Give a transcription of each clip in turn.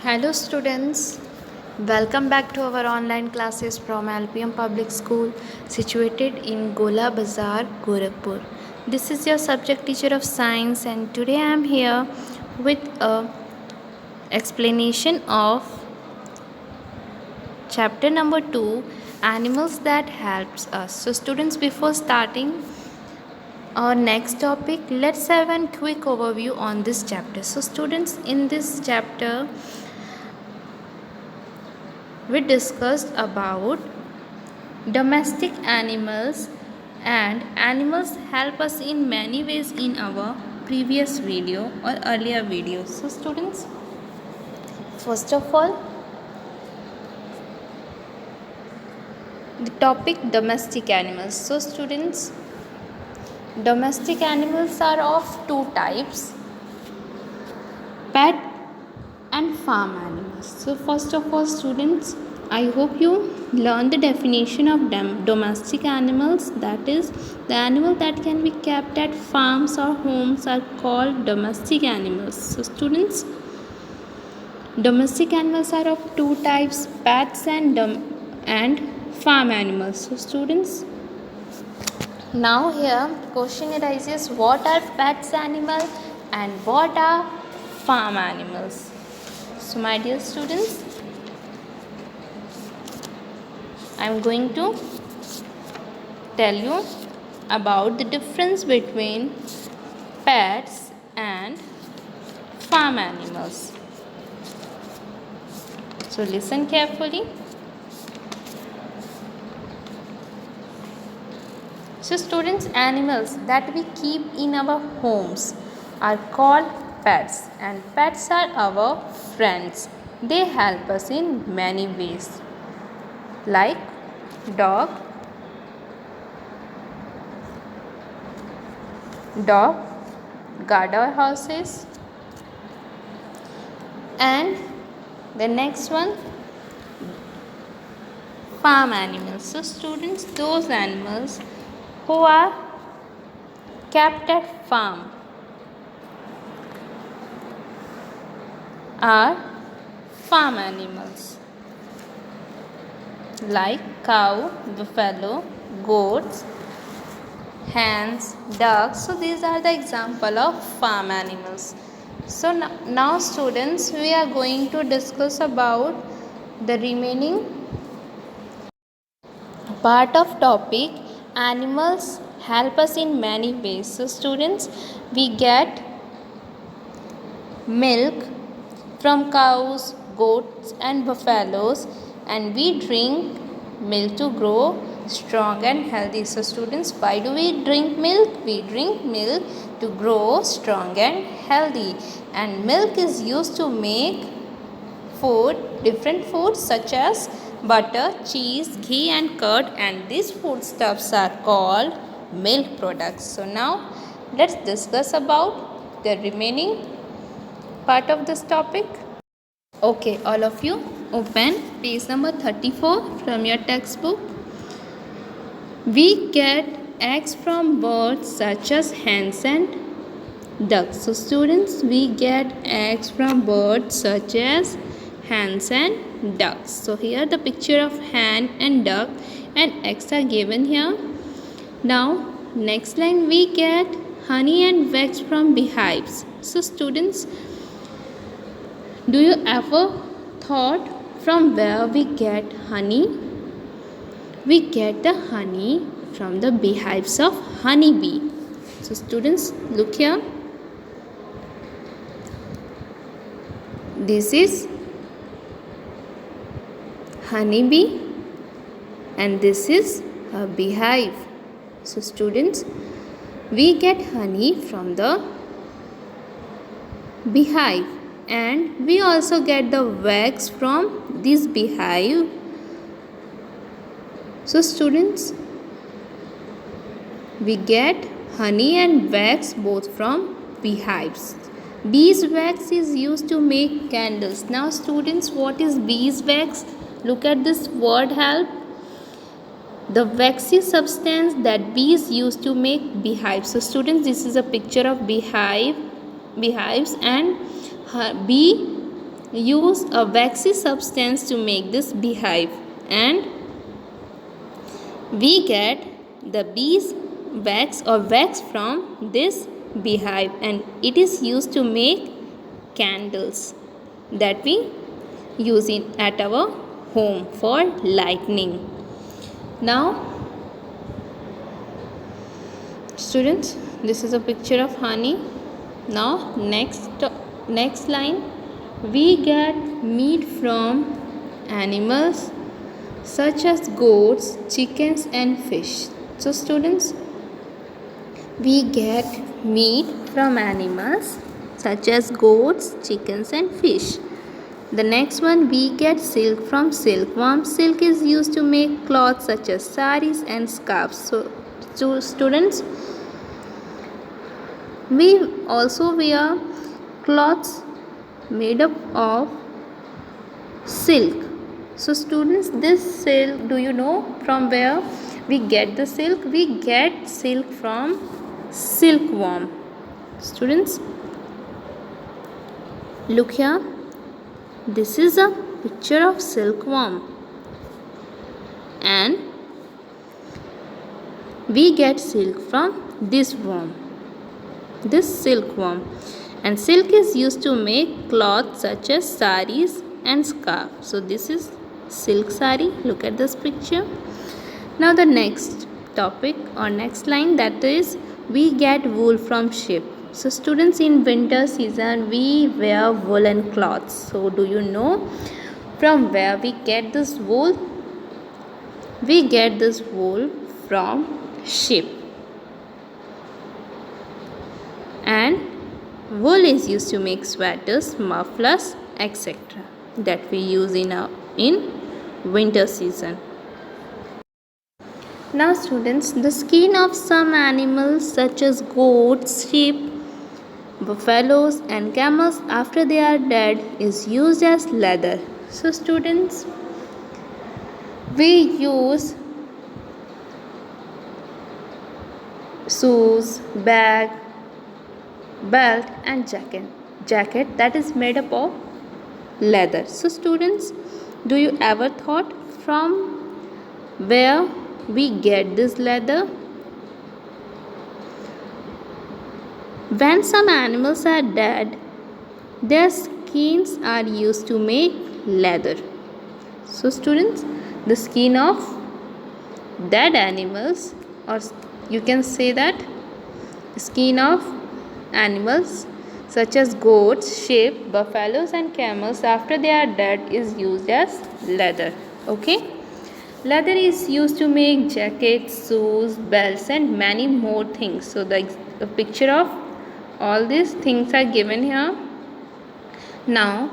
Hello students, welcome back to our online classes from LPM Public School situated in Gola Bazar, Gorakhpur. This is your subject teacher of science and today I am here with a explanation of chapter number 2 animals that helps us. So students, before starting our next topic, let's have a quick overview on this chapter. So students, in this chapter we discussed about domestic animals, and animals help us in many ways in our previous video or earlier videos. So students, first of all, the topic domestic animals. So students, domestic animals are of two types: pet and farm animals. So first of all students, I hope you learn the definition of domestic animals, that is the animal that can be kept at farms or homes are called domestic animals. So students, domestic animals are of two types: pets and farm animals. So students, now here question arises, what are pets animal and what are farm animals? So my dear students, I am going to tell you about the difference between pets and farm animals. So listen carefully. So students, animals that we keep in our homes are called pets, and pets are our friends. They help us in many ways, like dog guard our houses, and the next one, farm animals. So students, those animals who are kept at farm are farm animals, like cow, buffalo, goats, hens, ducks. So these are the example of farm animals. So now students, we are going to discuss about the remaining part of topic. Animals help us in many ways. So students, we get milk from cows, goats and buffaloes, and we drink milk to grow strong and healthy. So students, why do we drink milk? We drink milk to grow strong and healthy, and milk is used to make food, different foods such as butter, cheese, ghee and curd, and these foodstuffs are called milk products. So now let's discuss about the remaining part of this topic. Okay, all of you open page number 34 from your textbook. We get eggs from birds such as hens and ducks. So students, we get eggs from birds such as hens and ducks. So here the picture of hen and duck and eggs are given here. Now next line, we get honey and wax from beehives. So students, do you ever thought from where we get honey? We get the honey from the beehives of honeybee. So students, look here. This is honeybee and this is a beehive. So students, we get honey from the beehive and we also get the wax from this beehive. So students, we get honey and wax both from beehives. Beeswax is used to make candles. Now students, what is beeswax? Look at this word help. The waxy substance that bees use to make beehives. So students, this is a picture of beehives and bee use a waxy substance to make this beehive, and we get the bees wax or wax from this beehive, and it is used to make candles that we use it at our home for lighting. Now students, this is a picture of honey. Now next line, we get meat from animals such as goats, chickens and fish. So students, we get meat from animals such as goats, chickens and fish. The next one, we get silk from silkworm. Silk is used to make cloths such as saris and scarves. So students, we also wear cloths made up of silk. So students, this silk, do you know from where we get the silk? We get silk from silkworm. Students, look here. This is a picture of silkworm, and we get silk from this worm, this silkworm, and silk is used to make cloths such as saris and scarf. So this is silk sari. Look at this picture. Now the next topic or next line, that is, we get wool from sheep. So students, in winter season we wear woolen cloths. So do you know from where we get this wool? We get this wool from sheep, and wool is used to make sweaters, mufflers, etc. that we use in winter season. Now students, the skin of some animals such as goats, sheep, buffaloes and camels after they are dead is used as leather. So students, we use shoes, bag, belt and jacket that is made up of leather. So students, do you ever thought from where we get this leather? When some animals are dead, their skins are used to make leather. So students, the skin of dead animals, or you can say that skin of animals such as goats, sheep, buffaloes and camels after they are dead is used as leather. Okay? Leather is used to make jackets, shoes, belts and many more things. So the picture of all these things are given here. Now,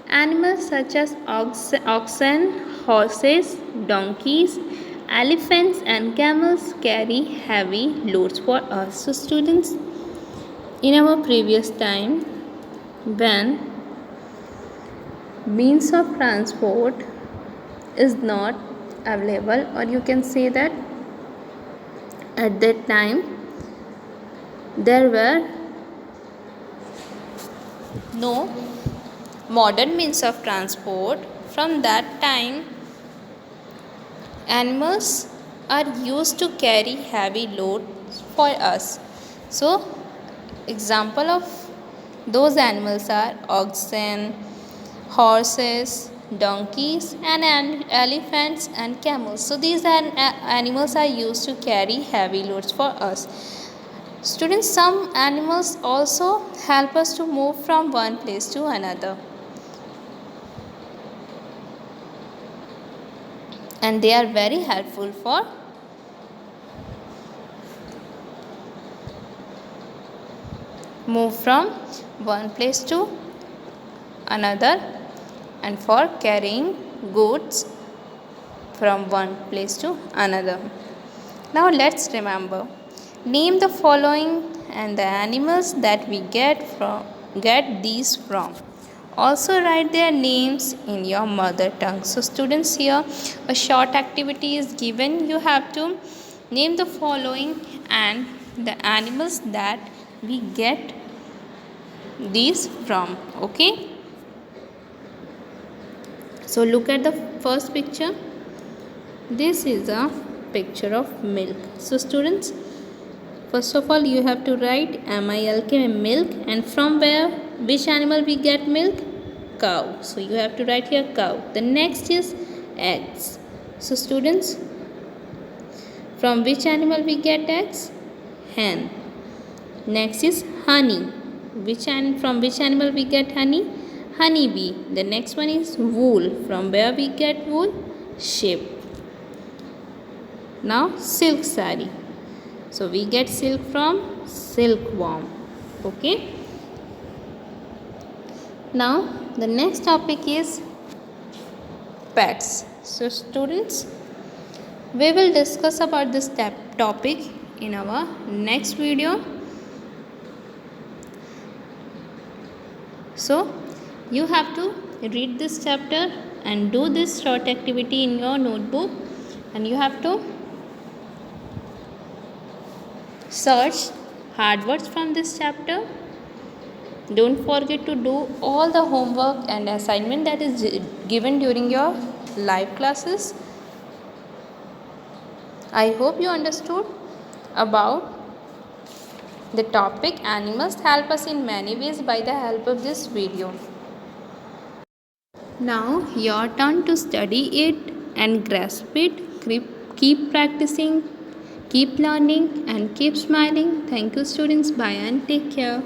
animals such as oxen, horses, donkeys, elephants and camels carry heavy loads for us. So students, in our previous time, when means of transport is not available, or you can say that at that time there were no modern means of transport. From that time, animals are used to carry heavy loads for us. So example of those animals are oxen, horses, donkeys and elephants and camels. So these animals are used to carry heavy loads for us. Students, some animals also help us to move from one place to another, and they are very helpful for move from one place to another and for carrying goods from one place to another. Now let's remember. Name the following and the animals that we get these from. Also write their names in your mother tongue. So students, here a short activity is given. You have to name the following and the animals that we get these from. Okay? So look at the first picture. This is a picture of milk. So students, first of all you have to write milk, milk, and from where, which animal we get milk? Cow. So you have to write here cow. The next is eggs. So students, from which animal we get eggs? Hen. Next is honey. From which animal we get honey? Honey bee. The next one is wool. From where we get wool? Sheep. Now silk saree. So we get silk from silkworm. Okay. Now the next topic is pets. So students, we will discuss about this topic in our next video. So you have to read this chapter and do this short activity in your notebook, and you have to search hard words from this chapter. Don't forget to do all the homework and assignment that is given during your live classes. I hope you understood about the topic. Animals help us in many ways by the help of this video. Now your turn to study it and grasp it. Keep practicing, keep learning, and keep smiling. Thank you students. Bye and take care.